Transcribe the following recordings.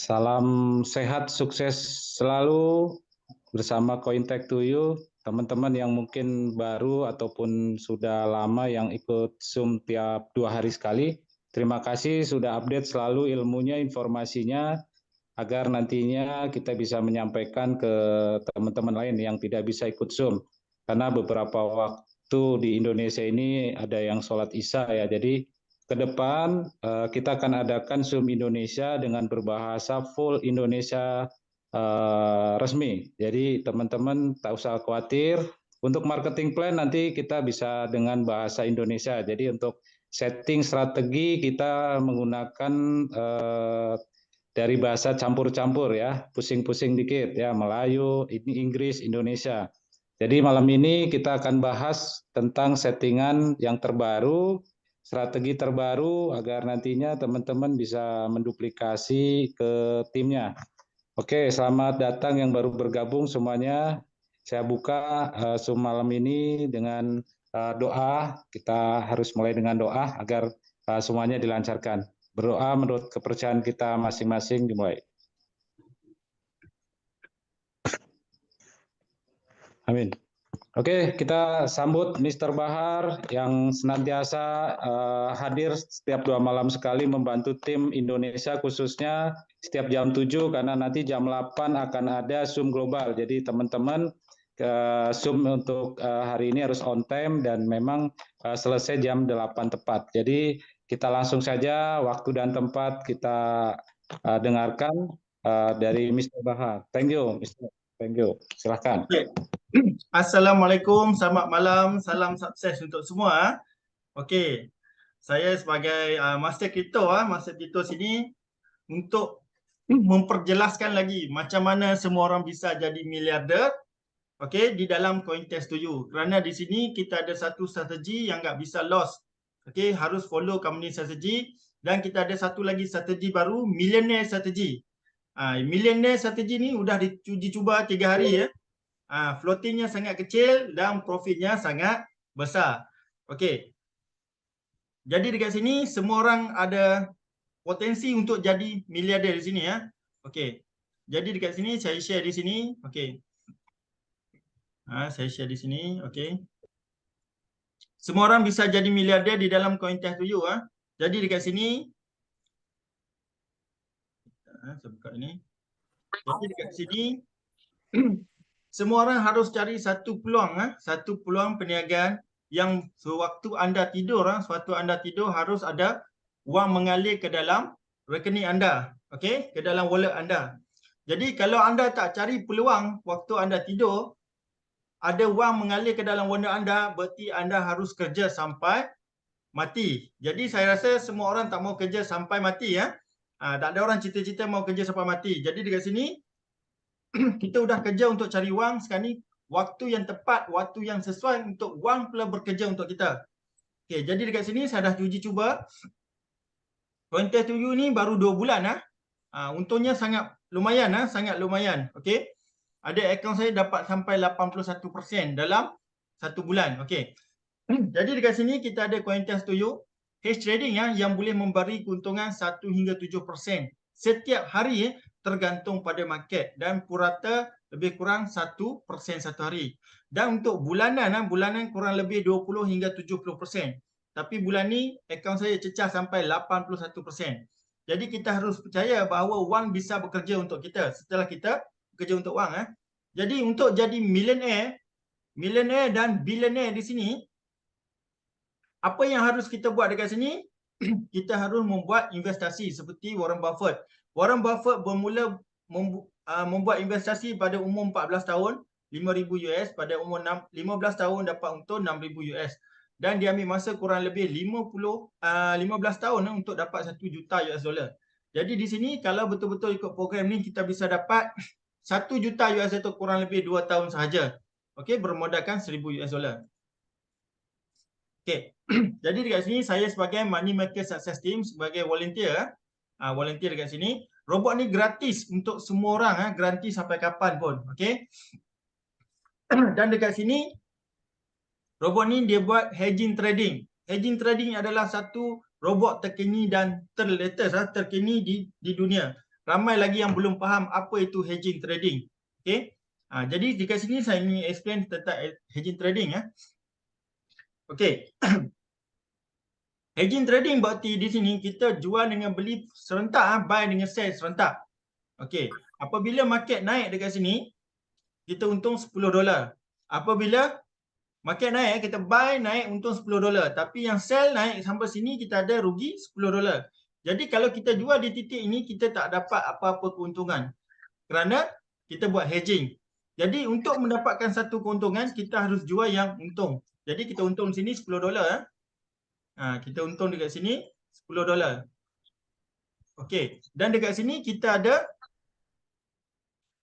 Salam sehat, sukses selalu bersama Cointech2U. Teman-teman yang mungkin baru ataupun sudah lama yang ikut Zoom tiap 2 hari sekali, terima kasih sudah update selalu ilmunya, informasinya, agar nantinya kita bisa menyampaikan ke teman-teman lain yang tidak bisa ikut Zoom. Karena beberapa waktu di Indonesia ini ada yang sholat Isya ya, jadi ke depan kita akan adakan Zoom Indonesia dengan berbahasa full Indonesia resmi. Jadi teman-teman tak usah khawatir. Untuk marketing plan nanti kita bisa dengan bahasa Indonesia. Jadi untuk setting strategi kita menggunakan dari bahasa campur-campur ya, pusing-pusing dikit ya, Melayu, Inggris, Indonesia. Jadi malam ini kita akan bahas tentang settingan yang terbaru, strategi terbaru agar nantinya teman-teman bisa menduplikasi ke timnya. Oke, selamat datang yang baru bergabung semuanya. Saya buka Zoom malam ini dengan doa. Kita harus mulai dengan doa agar semuanya dilancarkan. Berdoa menurut kepercayaan kita masing-masing dimulai. Amin. Oke, kita sambut Mr. Bahar yang senantiasa hadir setiap 2 malam sekali membantu tim Indonesia khususnya setiap jam 7 karena nanti jam 8 akan ada Zoom global. Jadi teman-teman Zoom untuk hari ini harus on time dan memang selesai jam 8 tepat. Jadi kita langsung saja waktu dan tempat kita dengarkan dari Mr. Bahar. Thank you, Mr. Thank you. Silakan. Assalamualaikum, selamat malam, salam sukses untuk semua. Okey, saya sebagai Master Crypto sini untuk memperjelaskan lagi macam mana semua orang bisa jadi miliarder. Okey, di dalam Cointech2U. Kerana di sini kita ada satu strategi yang tak bisa lost. Okey, harus follow company strategi dan kita ada satu lagi strategi baru, millionaire strategi. Millionaire strategi ni sudah diuji cuba 3 hari ya. Floatingnya sangat kecil dan profitnya sangat besar. Okey. Jadi dekat sini semua orang ada potensi untuk jadi miliarder di sini ya. Okey. Jadi dekat sini saya share di sini. Okey. Saya share di sini. Okey. Semua orang bisa jadi miliarder di dalam Cointech2U Jadi dekat sini saya buka ini. Jadi dekat sini semua orang harus cari satu peluang perniagaan yang sewaktu anda tidur harus ada wang mengalir ke dalam rekening anda, okey, ke dalam wallet anda. Jadi kalau anda tak cari peluang waktu anda tidur ada wang mengalir ke dalam wallet anda, berarti anda harus kerja sampai mati. Jadi saya rasa semua orang tak mau kerja sampai mati ya. Tak ada orang cita-cita mau kerja sampai mati. Jadi dekat sini kita sudah kerja untuk cari wang, sekarang ni waktu yang tepat, waktu yang sesuai untuk wang pula bekerja untuk kita. Okey, jadi dekat sini saya dah uji cuba. Cointech2U ni baru 2 bulan untungnya sangat lumayan okey. Ada akaun saya dapat sampai 81% dalam 1 bulan. Okey. Jadi dekat sini kita ada Cointech2U Hedge trading yang boleh memberi keuntungan 1 hingga 7% setiap hari tergantung pada market dan purata lebih kurang 1% satu hari. Dan untuk bulanan kurang lebih 20 hingga 70%. Tapi bulan ni akaun saya cecah sampai 81%. Jadi kita harus percaya bahawa wang bisa bekerja untuk kita setelah kita bekerja untuk wang Jadi untuk jadi millionaire dan billionaire di sini, apa yang harus kita buat dekat sini? Kita harus membuat investasi seperti Warren Buffett. Warren Buffett bermula membuat investasi pada umur 14 tahun, $5,000, pada umur 15 tahun dapat untung $6,000 dan dia ambil masa kurang lebih 15 tahun untuk dapat $1 juta. Jadi di sini kalau betul-betul ikut program ni kita bisa dapat $1 juta atau kurang lebih 2 tahun sahaja. Okey, bermodalkan $1,000. Okey. Jadi dekat sini saya sebagai Money Maker Success Team sebagai volunteer, volunteer dekat sini. Robot ni gratis untuk semua orang gratis sampai kapan pun, okey. Dan dekat sini robot ni dia buat hedging trading. Hedging trading adalah satu robot terkini dan terkini di dunia. Ramai lagi yang belum faham apa itu hedging trading. Okey. Jadi di sini saya ingin explain tentang hedging trading ya. Okey. Hedging trading berarti di sini kita jual dengan beli serentak, buy dengan sell serentak. Okey. Apabila market naik dekat sini, kita untung $10. Apabila market naik, kita buy naik untung $10. Tapi yang sell naik sampai sini kita ada rugi $10. Jadi kalau kita jual di titik ini, kita tak dapat apa-apa keuntungan. Kerana kita buat hedging. Jadi untuk mendapatkan satu keuntungan, kita harus jual yang untung. Jadi kita untung di sini $10. Kita untung dekat sini $10. Okey. Dan dekat sini kita ada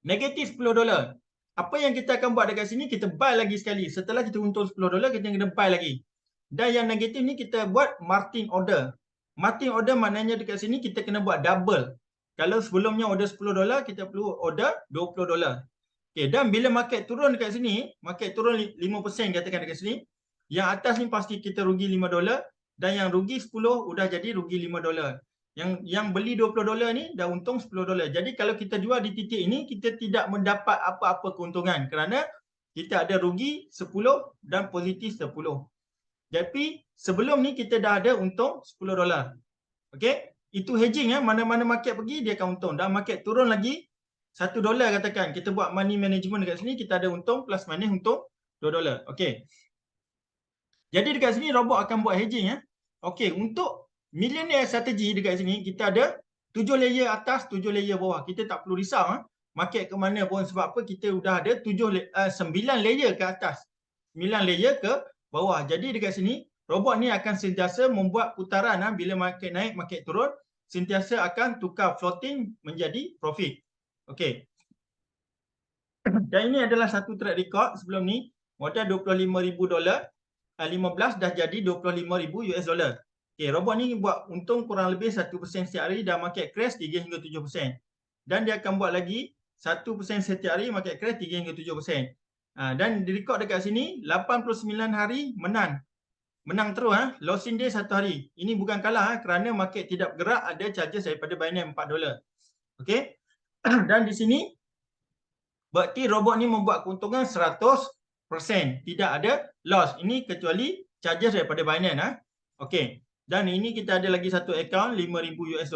negatif $10. Apa yang kita akan buat dekat sini, kita buy lagi sekali. Setelah kita untung $10, kita kena buy lagi. Dan yang negatif ni kita buat Martin order. Martin order maknanya dekat sini kita kena buat double. Kalau sebelumnya order $10, kita perlu order $20. Okay, dan bila market turun dekat sini, market turun 5% katakan dekat sini, yang atas ni pasti kita rugi $5 dan yang rugi 10 udah jadi rugi $5. Yang beli $20 ni dah untung $10. Jadi kalau kita jual di titik ini, kita tidak mendapat apa-apa keuntungan kerana kita ada rugi 10 dan positif 10. Jadi sebelum ni kita dah ada untung $10. Okey? Itu hedging ya, mana-mana market pergi dia akan untung. Dan market turun lagi $1 katakan. Kita buat money management dekat sini, kita ada untung plus minus untung $2. Okey. Jadi dekat sini robot akan buat hedging ya. Okey, untuk millionaire strategi dekat sini kita ada 7 layer atas, 7 layer bawah. Kita tak perlu risau market ke mana pun, sebab apa kita sudah ada 9 layer ke atas, 9 layer ke bawah. Jadi dekat sini robot ni akan sentiasa membuat putaran bila market naik, market turun, sentiasa akan tukar floating menjadi profit. Okey. Dan ini adalah satu track record sebelum ni, modal $25,000, 15 dah jadi $25,000. Okey, robot ni buat untung kurang lebih 1% setiap hari dan market crash 3 hingga 7%. Dan dia akan buat lagi 1% setiap hari, market crash 3 hingga 7%. Dan direkod dekat sini 89 hari menang. Menang terus losing day 1 hari. Ini bukan kalah kerana market tidak bergerak, ada charges daripada Binance $4. Okey. Dan di sini berarti robot ni membuat keuntungan 100%, tidak ada loss. Ini kecuali charges daripada Binance Okey. Dan ini kita ada lagi satu account $5,000.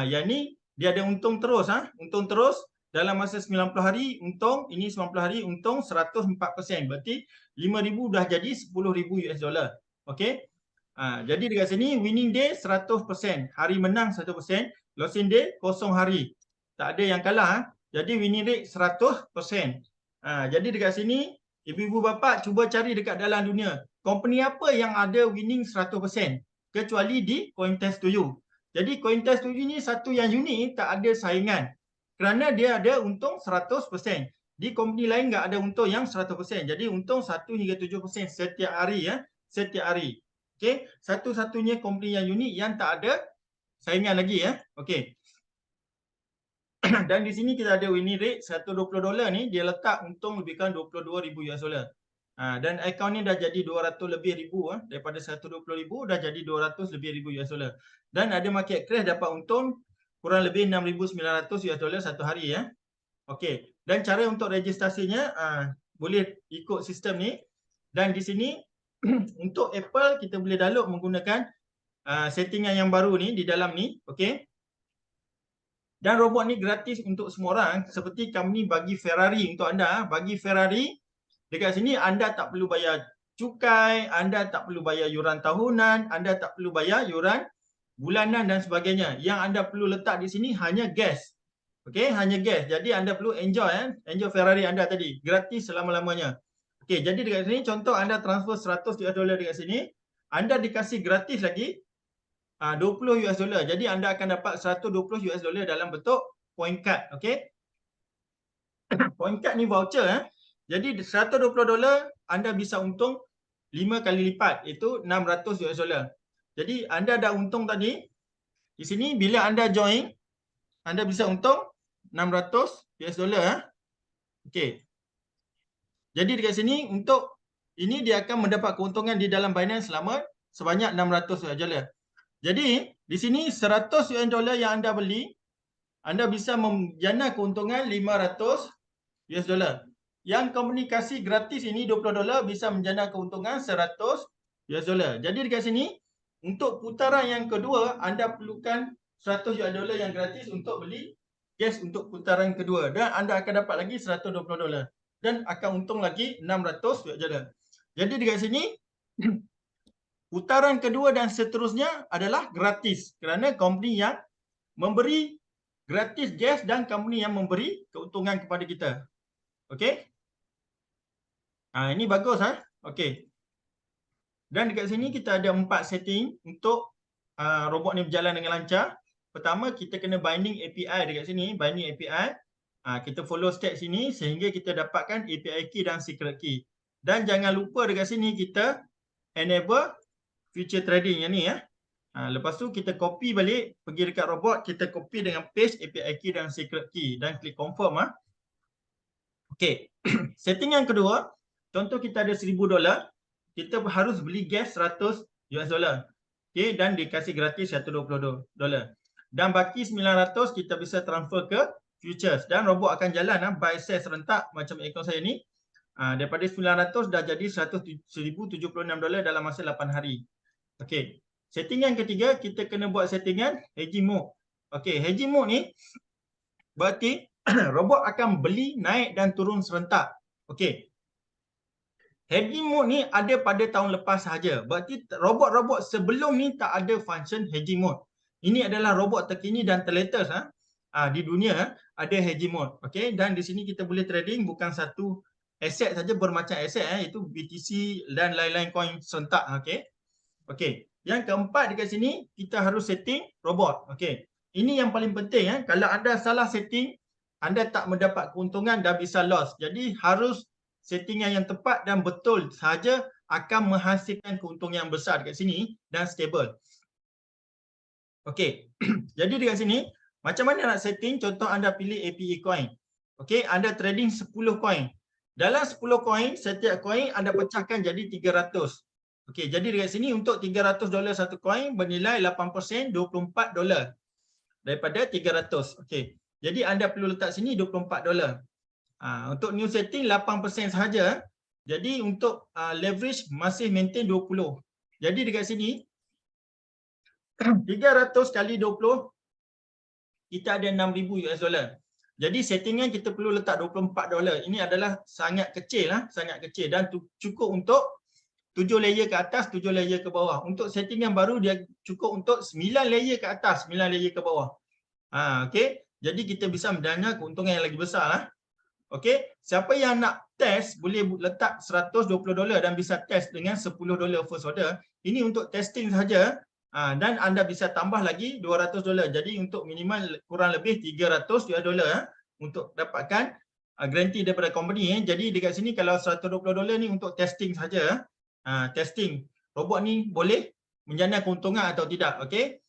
Yang ni dia ada untung terus untung terus dalam masa 90 hari untung, ini 90 hari untung 104%. Berarti 5,000 dah jadi $10,000. Okey. Jadi dekat sini winning day 100%, hari menang 100%, losing day kosong hari. Tak ada yang kalah Jadi winning rate 100%. Jadi dekat sini ibu-ibu bapa cuba cari dekat dalam dunia company apa yang ada winning 100% kecuali di CoinTest2U. Jadi CoinTest2U ni satu yang unik, tak ada saingan kerana dia ada untung 100%. Di company lain enggak ada untung yang 100%. Jadi untung 1 hingga 7% setiap hari setiap hari. Okey, satu-satunya company yang unik yang tak ada saingan lagi Okey. Dan di sini kita ada winning rate $120 ni dia letak untung lebih kurang $22,000. Dan akaun ni dah jadi 200 lebih ribu daripada 120,000 dah jadi 200 lebih ribu $. Dan ada market crash dapat untung kurang lebih $6,900 satu hari Okey. Dan cara untuk registrasinya boleh ikut sistem ni. Dan di sini untuk Apple kita boleh download menggunakan settingan yang baru ni di dalam ni. Okey. Dan robot ni gratis untuk semua orang. Seperti kami bagi Ferrari untuk anda. Bagi Ferrari, dekat sini anda tak perlu bayar cukai, anda tak perlu bayar yuran tahunan, anda tak perlu bayar yuran bulanan dan sebagainya. Yang anda perlu letak di sini hanya gas. Okey, hanya gas. Jadi anda perlu enjoy Ferrari anda tadi. Gratis selama-lamanya. Okey, jadi dekat sini contoh anda transfer $100 dekat sini, anda dikasih gratis lagi $20. Jadi anda akan dapat $120 dalam bentuk point card. Okey. Point card ni voucher Jadi $120 anda bisa untung 5 kali lipat, iaitu $600. Jadi anda dah untung tadi. Di sini bila anda join, anda bisa untung $600 Okey. Jadi dekat sini untuk ini dia akan mendapat keuntungan di dalam Binance selama sebanyak $600. Jadi di sini 100 US dollar yang anda beli, anda bisa menjana keuntungan 500 US dollar. Yang komunikasi gratis ini 20 dolar bisa menjana keuntungan 100 US dollar. Jadi dekat sini untuk putaran yang kedua anda perlukan 100 US dollar yang gratis untuk beli gas untuk putaran kedua dan anda akan dapat lagi 120 dolar dan akan untung lagi 600 US dollar. Jadi dekat sini putaran kedua dan seterusnya adalah gratis kerana company yang memberi gratis gas dan company yang memberi keuntungan kepada kita. Okey? Ini bagus Okey. Dan dekat sini kita ada 4 setting untuk robot ni berjalan dengan lancar. Pertama, kita kena binding API dekat sini, binding API. Kita follow step sini sehingga kita dapatkan API key dan secret key. Dan jangan lupa dekat sini kita enable future trading yang ni lepas tu kita copy balik, pergi dekat robot, kita copy dengan paste API key dan secret key dan klik confirm Okey. Setting yang kedua, contoh kita ada 1000 dolar, kita harus beli gas 100 US dollar. Okey, dan dikasih gratis 120 dolar. Dan baki 900 kita bisa transfer ke futures dan robot akan jalan buy sell serentak macam akaun saya ni. Daripada 900 dah jadi 1076 dolar dalam masa 8 hari. Okey. Setting yang ketiga, kita kena buat settingan hedging mode. Okey, hedging mode ni berarti robot akan beli, naik dan turun serentak. Okey. Hedging mode ni ada pada tahun lepas sahaja. Berarti robot-robot sebelum ni tak ada function hedging mode. Ini adalah robot terkini dan terlatest di dunia ada hedging mode. Okey, dan di sini kita boleh trading bukan satu aset saja, bermacam aset itu BTC dan lain-lain coin serentak. Okey. Okey. Yang keempat dekat sini kita harus setting robot. Okey. Ini yang paling penting Kalau anda salah setting, anda tak mendapat keuntungan dan bisa loss. Jadi harus settingan yang tepat dan betul sahaja akan menghasilkan keuntungan yang besar dekat sini dan stable. Okey. Jadi dekat sini macam mana nak setting? Contoh anda pilih APE coin. Okey, anda trading 10 coin. Dalam 10 coin, setiap coin anda pecahkan jadi 300. Okey, jadi dekat sini untuk 300 dolar satu coin bernilai 8%, 24 dolar daripada 300. Okey. Jadi anda perlu letak sini 24 dolar. Untuk new setting 8% sahaja. Jadi untuk leverage masih maintain 20. Jadi dekat sini 300 kali 20 kita ada 6000 US dollar. Jadi settingan kita perlu letak 24 dolar. Ini adalah sangat kecil sangat kecil dan cukup untuk 7 layer ke atas, 7 layer ke bawah. Untuk setting yang baru dia cukup untuk 9 layer ke atas, 9 layer ke bawah. Okey. Jadi kita bisa mendana keuntungan yang lagi besar Okey. Siapa yang nak test boleh letak 120 dolar dan bisa test dengan 10 dolar first order. Ini untuk testing saja. Dan anda bisa tambah lagi 200 dolar. Jadi untuk minimal kurang lebih 300 dolar untuk dapatkan guarantee daripada company Jadi dekat sini kalau 120 dolar ni untuk testing saja. Testing robot ni boleh menjana keuntungan atau tidak. Okey.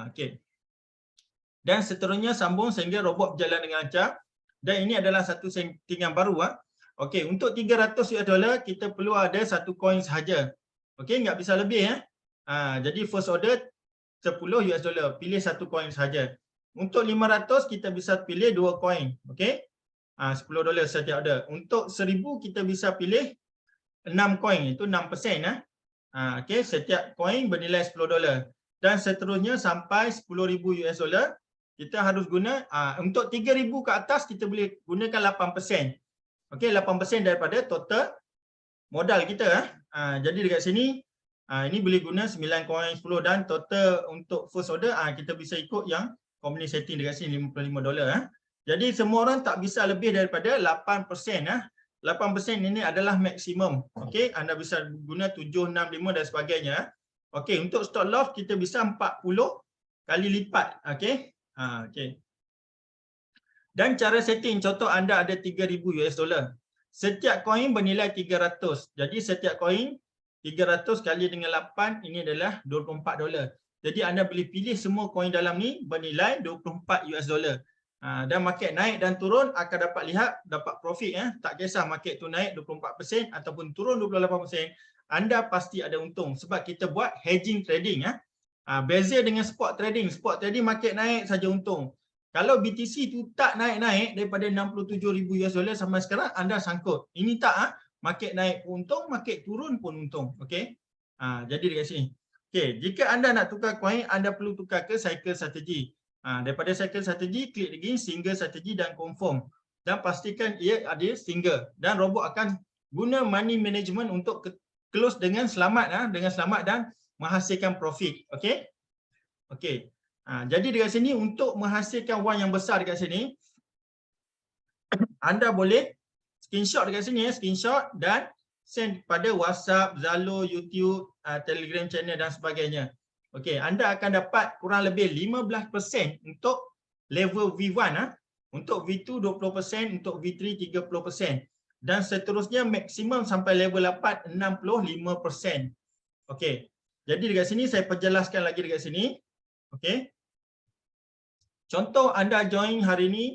Okey. Dan seterusnya sambung sehingga robot berjalan dengan lancar. Dan ini adalah satu setting yang baru Okey, untuk 300 US dollar kita perlu ada satu coin sahaja. Okey, enggak bisa lebih jadi first order 10 US dollar, pilih satu coin sahaja. Untuk 500 kita bisa pilih dua coin. Okey. 10 dolar setiap order. Untuk 1000 kita bisa pilih 6 coin, itu 6% Okey, setiap coin bernilai 10 dolar. Dan seterusnya sampai 10,000 US dollar kita harus guna untuk 3,000 ke atas kita boleh gunakan 8%. Okey, 8% daripada total modal kita jadi dekat sini ini boleh guna 9 coin 10 dan total untuk first order kita bisa ikut yang company setting dekat sini 55 dolar Jadi semua orang tak bisa lebih daripada 8%. 8% ini adalah maksimum. Okey, anda bisa guna 7, 6, 5 dan sebagainya. Okey, untuk stop loss kita bisa 40 kali lipat. Okey. Okey. Dan cara setting, contoh anda ada 3,000 US dollar. Setiap coin bernilai 300. Jadi setiap coin 300 kali dengan 8 ini adalah 24 dolar. Jadi anda boleh pilih semua coin dalam ni bernilai 24 US dollar. Dan market naik dan turun akan dapat lihat dapat profit Tak kisah market tu naik 24% ataupun turun 28%, anda pasti ada untung sebab kita buat hedging trading Beza dengan spot trading. Spot trading market naik saja untung. Kalau BTC tu tak naik-naik daripada 67,000 US dollar sampai sekarang, anda sangkut. Ini tak, market naik pun untung, market turun pun untung. Okey. Jadi dekat sini. Okey, jika anda nak tukar coin, anda perlu tukar ke cycle strategi. Daripada cycle strategi, klik lagi single strategi dan confirm. Dan pastikan ia ada single. Dan robot akan guna money management untuk close dengan selamat, dan menghasilkan profit. Okey. Okey. Jadi dekat sini untuk menghasilkan wang yang besar dekat sini, anda boleh screenshot dekat sini, screenshot dan send pada WhatsApp, Zalo, YouTube, Telegram channel dan sebagainya. Okey, anda akan dapat kurang lebih 15% untuk level V1, untuk V2 20%, untuk V3 30%, dan seterusnya maksimum sampai level 8 65%. Okey. Jadi dekat sini saya perjelaskan lagi dekat sini. Okey. Contoh anda join hari ini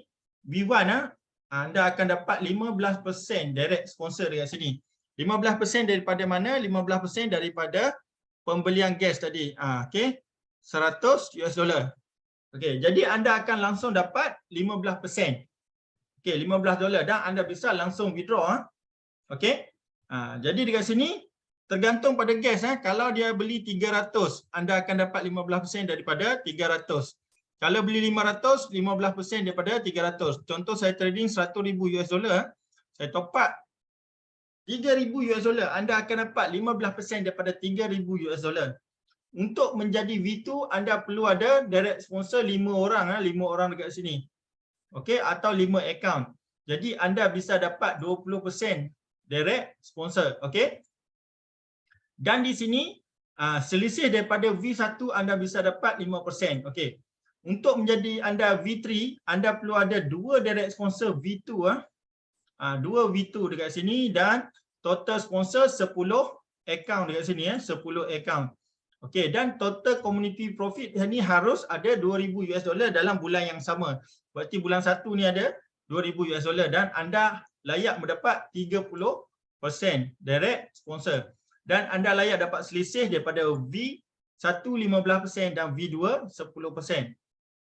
V1, anda akan dapat 15% direct sponsor dekat sini. 15% daripada mana? 15% daripada pembelian gas tadi. Okey. 100 US dollar. Okey, jadi anda akan langsung dapat 15%. Okey, 15 dolar dan anda bisa langsung withdraw. Okey. Jadi dekat sini tergantung pada gas. Kalau dia beli 300, anda akan dapat 15% daripada 300. Kalau beli 500, 15% daripada 300. Contoh saya trading 100,000 US dollar, saya top up 3,000 US dollar, anda akan dapat 15% daripada 3,000 US dollar. Untuk menjadi V2, anda perlu ada direct sponsor 5 orang, 5 orang dekat sini. Okey, atau 5 account. Jadi anda bisa dapat 20% direct sponsor. Okey. Dan di sini selisih daripada V1 anda bisa dapat 5%. Okey. Untuk menjadi anda V3, anda perlu ada 2 direct sponsor V2, 2 V2 dekat sini dan total sponsor 10 account dekat sini, 10 account. Okey, dan total community profit ni harus ada 2,000 US dollar dalam bulan yang sama. Berarti bulan 1 ni ada 2,000 US dollar dan anda layak mendapat 30% direct sponsor. Dan anda layak dapat selisih daripada V1 15% dan V2 10%.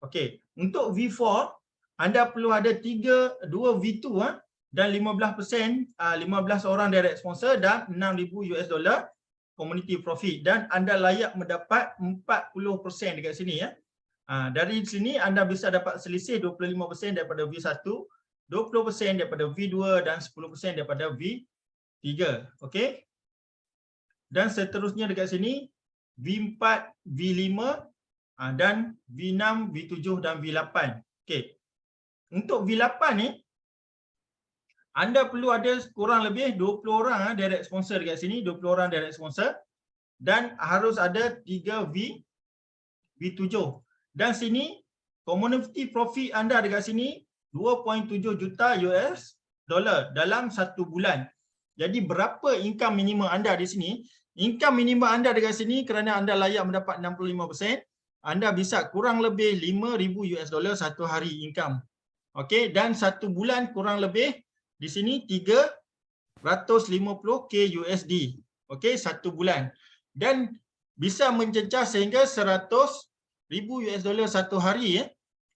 Okey, untuk V4 anda perlu ada 2 V2 dan 15%, 15 orang direct sponsor dan 6,000 US dollar community profit, dan anda layak mendapat 40% dekat sini. Dari sini anda bisa dapat selisih 25% daripada V1, 20% daripada V2 dan 10% daripada V3. Okey. Dan seterusnya dekat sini V4, V5 dan V6, V7 dan V8. Okey. Untuk V8 ni anda perlu ada kurang lebih 20 orang direct sponsor dekat sini, 20 orang direct sponsor, dan harus ada 3 V7. Dan sini community profit anda dekat sini 2.7 juta US dollar dalam 1 bulan. Jadi berapa income minimum anda di sini? Income minimum anda dekat sini kerana anda layak mendapat 65%, anda bisa kurang lebih 5,000 US dollar satu hari income. Okey, dan 1 bulan kurang lebih di sini 350k USD. Okey, 1 bulan. Dan bisa mencecah sehingga 100,000 US dollar satu hari,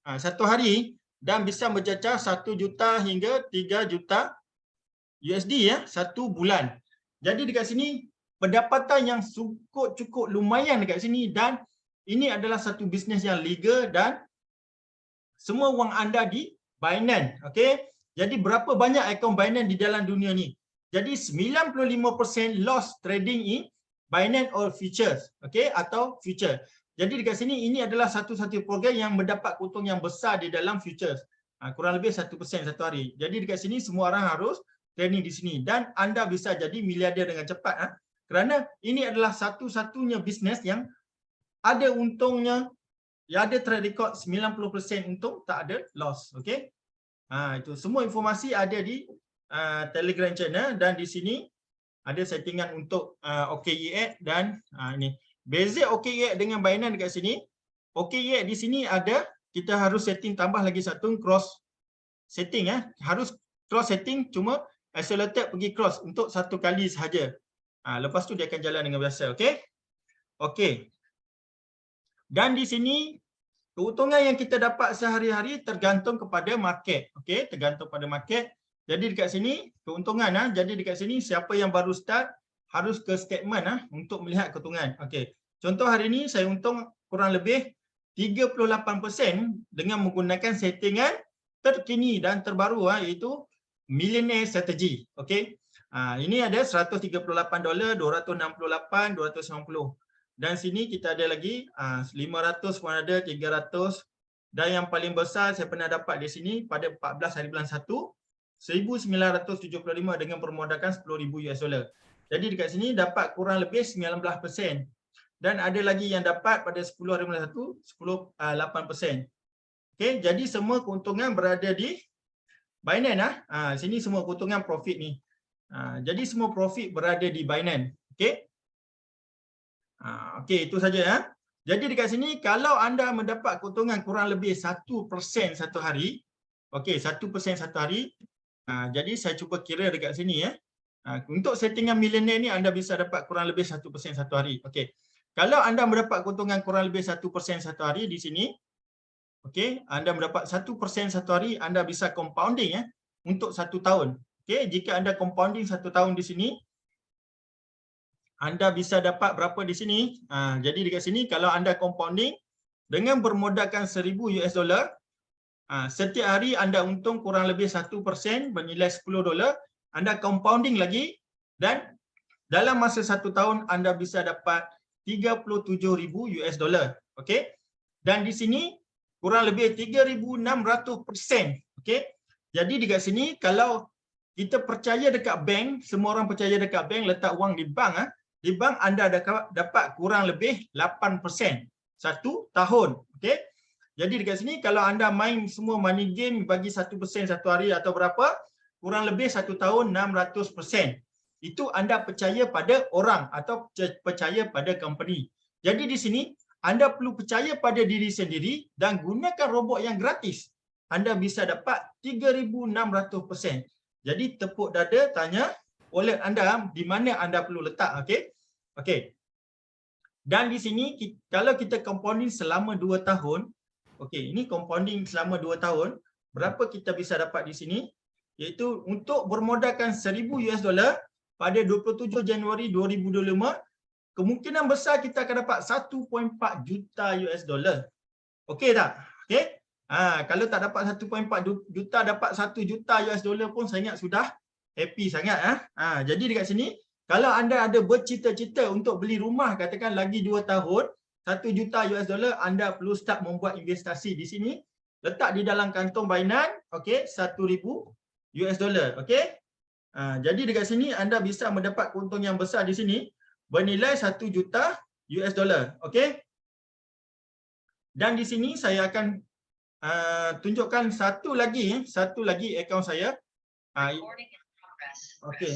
satu hari, dan bisa mencecah 1 juta hingga 3 juta USD satu bulan. Jadi dekat sini pendapatan yang cukup lumayan dekat sini, dan ini adalah satu bisnes yang legal dan semua wang anda di Binance. Okey. Jadi berapa banyak akaun Binance di dalam dunia ni? Jadi 95% loss trading in Binance or futures, okey, atau future. Jadi dekat sini ini adalah satu-satu program yang mendapat keuntungan yang besar di dalam futures. Kurang lebih 1% satu hari. Jadi dekat sini semua orang harus trading di sini dan anda bisa jadi miliarder dengan cepat, kerana ini adalah satu-satunya bisnes yang ada untungnya, yang ada track record 90% untung, tak ada loss. Okey. Itu semua informasi ada di Telegram channel, dan di sini ada settingan untuk OKX dan ini. Beza OKX dengan Binance dekat sini. OKX di sini ada, kita harus setting tambah lagi satu cross setting, harus cross setting, cuma isolated pergi cross untuk satu kali sahaja. Lepas tu dia akan jalan dengan biasa. Okey. Okey. Dan di sini keuntungan yang kita dapat sehari-hari tergantung kepada market. Okey, tergantung pada market. Jadi dekat sini keuntungan jadi dekat sini siapa yang baru start harus ke statement untuk melihat keuntungan. Okey. Contoh hari ini saya untung kurang lebih 38% dengan menggunakan settingan terkini dan terbaru iaitu Millionaire Strategy. Okey. Ini ada $138, $268, $290. Dan sini kita ada lagi 500 pun ada, 300. Dan yang paling besar saya pernah dapat di sini pada 14 hari bulan 1, 1975 dengan permodalkan $10,000. Jadi dekat sini dapat kurang lebih 19%. Dan ada lagi yang dapat pada 10 hari bulan 1, 8%. Okey, jadi semua keuntungan berada di Binance sini semua keuntungan profit ni. Jadi semua profit berada di Binance. Okey. Okey, itu saja Jadi dekat sini kalau anda mendapat keuntungan kurang lebih 1% satu hari, okey 1% satu hari, jadi saya cuba kira dekat sini untuk settingan millionaire ni anda bisa dapat kurang lebih 1% satu hari. Okey. Kalau anda mendapat keuntungan kurang lebih 1% satu hari di sini, okey, anda mendapat 1% satu hari, anda bisa compounding untuk 1 tahun. Okey, jika anda compounding 1 tahun di sini, anda bisa dapat berapa di sini? Jadi dekat sini kalau anda compounding dengan bermodalkan $1,000, setiap hari anda untung kurang lebih 1% bernilai $10, anda compounding lagi dan dalam masa 1 tahun anda bisa dapat $37,000. Okey. Dan di sini kurang lebih 3,600%. Okey. Jadi dekat sini kalau kita percaya dekat bank, semua orang percaya dekat bank, letak wang di bank di bank anda dapat kurang lebih 8% 1 tahun. Okey. Jadi dekat sini kalau anda main semua money game bagi 1% satu hari atau berapa, kurang lebih 1 tahun 600%. Itu anda percaya pada orang atau percaya pada company. Jadi di sini anda perlu percaya pada diri sendiri dan gunakan robot yang gratis. Anda bisa dapat 3,600%. Jadi tepuk dada tanya wallet anda di mana anda perlu letak. Okey. Okey. Dan di sini kalau kita compounding selama 2 tahun, okey, ini compounding selama 2 tahun, berapa kita bisa dapat di sini? Iaitu untuk bermodalkan $1,000 pada 27 Januari 2025, kemungkinan besar kita akan dapat $1.4 juta. Okey tak? Okey. Kalau tak dapat 1.4 juta, dapat $1 juta pun saya ingat sudah happy sangat. Jadi dekat sini kalau anda ada bercita-cita untuk beli rumah katakan lagi 2 tahun, $1 juta, anda perlu start membuat investasi di sini. Letak di dalam kantong Binance, okey, $1,000. Okey. Jadi dekat sini anda bisa mendapat keuntungan yang besar di sini bernilai $1 juta. Okey. Dan di sini saya akan tunjukkan satu lagi akaun saya. Okey.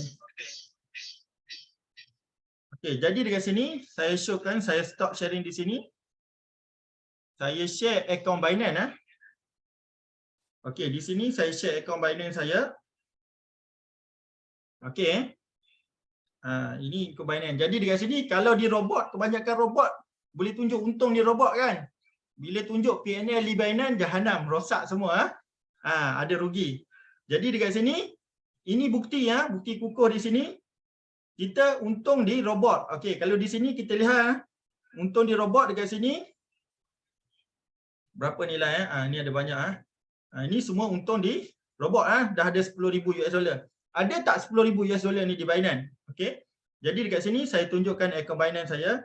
Okey, jadi dekat sini saya showkan, saya stop sharing di sini. Saya share akaun Binance Okey, di sini saya share akaun Binance saya. Okey. Ini akaun Binance. Jadi dekat sini kalau di robot, kebanyakan robot boleh tunjuk untung di robot kan. Bila tunjuk PNL di Binance, jahanam, rosak semua. Ada rugi. Jadi dekat sini ini bukti bukti kukuh di sini. Kita untung di robot. Okey, kalau di sini kita lihat untung di robot dekat sini berapa nilai ini ada banyak ini semua untung di robot dah ada $10,000. Ada tak $10,000 ni di Binance? Okey. Jadi dekat sini saya tunjukkan akaun Binance saya.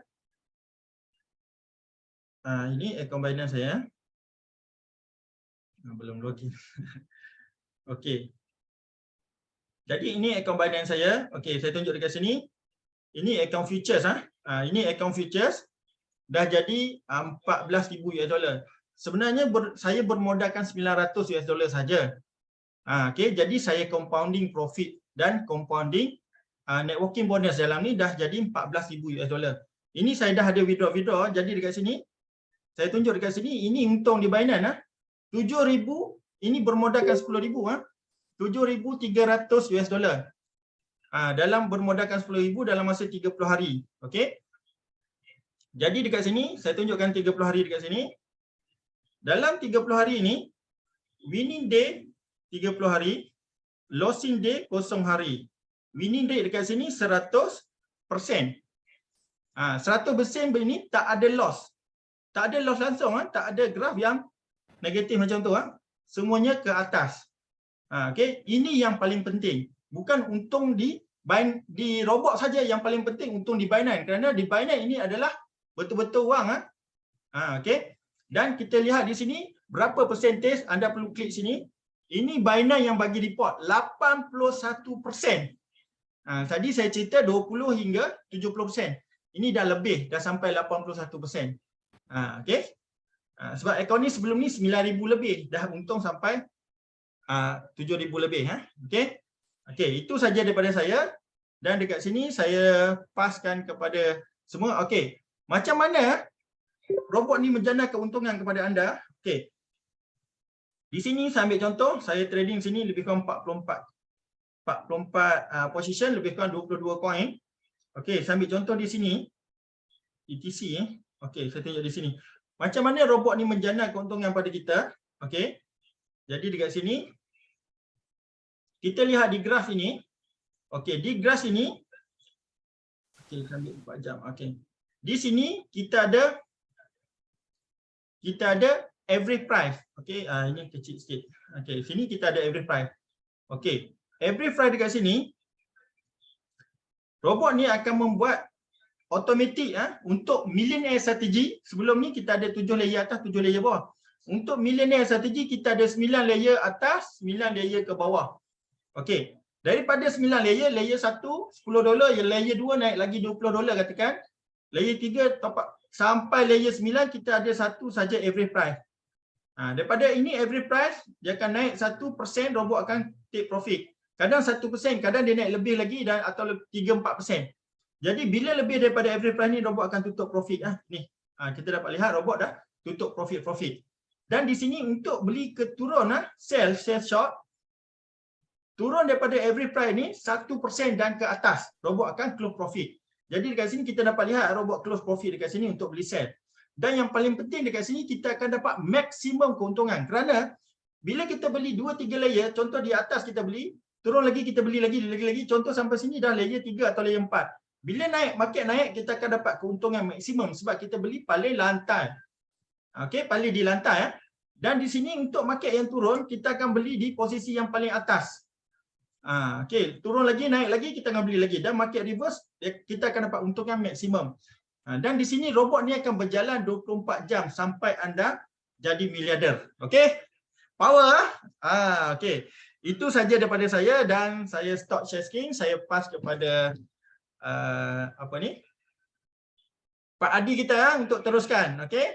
Ini akaun Binance saya. Belum login. Okey. Jadi ini akaun Binance saya. Okey, saya tunjuk dekat sini. Ini akaun futures ini akaun futures dah jadi $14,000. Sebenarnya saya bermodalkan $900 saja. Okey, jadi saya compounding profit dan compounding networking bonus dalam ni dah jadi $14,000. Ini saya dah ada withdraw. Jadi dekat sini saya tunjuk dekat sini ini untung di Binance 7,000, ini bermodalkan 10,000 $7,300 dalam bermodalkan 10,000 dalam masa 30 hari. Okey. Jadi dekat sini saya tunjukkan 30 hari dekat sini. Dalam 30 hari ini winning day 30 hari, losing day 0 hari. Winning day dekat sini 100%. 100% ini tak ada loss. Tak ada loss langsung, tak ada graf yang negatif macam tu. Semuanya ke atas. Okay. Ini yang paling penting. Bukan untung di robot saja yang paling penting, untung di Binance. Kerana di Binance ini adalah betul-betul wang. Okay. Dan kita lihat di sini berapa percentage, anda perlu klik sini. Ini Binance yang bagi report 81%. Tadi saya cerita 20 hingga 70%. Ini dah lebih, dah sampai 81%. Okay. Sebab akaun ni sebelum ni 9,000 lebih, dah untung sampai 7,000 lebih. Okay. Okay, itu saja daripada saya. Dan dekat sini saya paskan kepada semua. Okay, macam mana robot ni menjana keuntungan kepada anda? Okay. Di sini saya ambil contoh, saya trading sini lebih kurang 44 position, lebih kurang 22 coin. Okey, saya ambil contoh di sini ETC. Okey, saya tunjuk di sini. Macam mana robot ni menjana keuntungan pada kita? Okey. Jadi dekat sini kita lihat di graf ini. Okey, di graf ini okey, saya ambil 4 jam. Okey. Di sini kita ada average price. Okey, ini kecil sikit. Okey, sini kita ada average price. Okey, average price dekat sini robot ni akan membuat automatik untuk millionaire strategi. Sebelum ni kita ada 7 layer atas, 7 layer bawah. Untuk millionaire strategi kita ada 9 layer atas, 9 layer ke bawah. Okey, daripada 9 layer, layer 1 $10, layer 2 naik lagi $20 katakan. Layer 3 top up sampai layer 9 kita ada satu saja average price. Daripada ini average price dia akan naik 1%, robot akan take profit. Kadang 1%, kadang dia naik lebih lagi dan atau 3-4%. Jadi bila lebih daripada average price ni, robot akan tutup profit. Ni kita dapat lihat robot dah tutup profit. Dan di sini untuk beli ke turun sell short, turun daripada average price ni 1% dan ke atas, robot akan close profit. Jadi dekat sini kita dapat lihat robot close profit dekat sini untuk beli sell. Dan yang paling penting dekat sini kita akan dapat maksimum keuntungan. Kerana bila kita beli 2-3 layer, contoh di atas kita beli, turun lagi kita beli lagi, contoh sampai sini dah layer 3 atau layer 4. Bila naik, market naik, kita akan dapat keuntungan maksimum sebab kita beli paling lantai. Okey, paling di lantai. Dan di sini untuk market yang turun, kita akan beli di posisi yang paling atas. Okey, turun lagi, naik lagi, kita akan beli lagi. Dan market reverse, kita akan dapat untungan maksimum. Dan di sini robot ni akan berjalan 24 jam sampai anda jadi miliarder. Okey? Power. Okey. Itu saja daripada saya dan saya stop share screen, saya pass kepada Pak Adi kita untuk teruskan. Okey?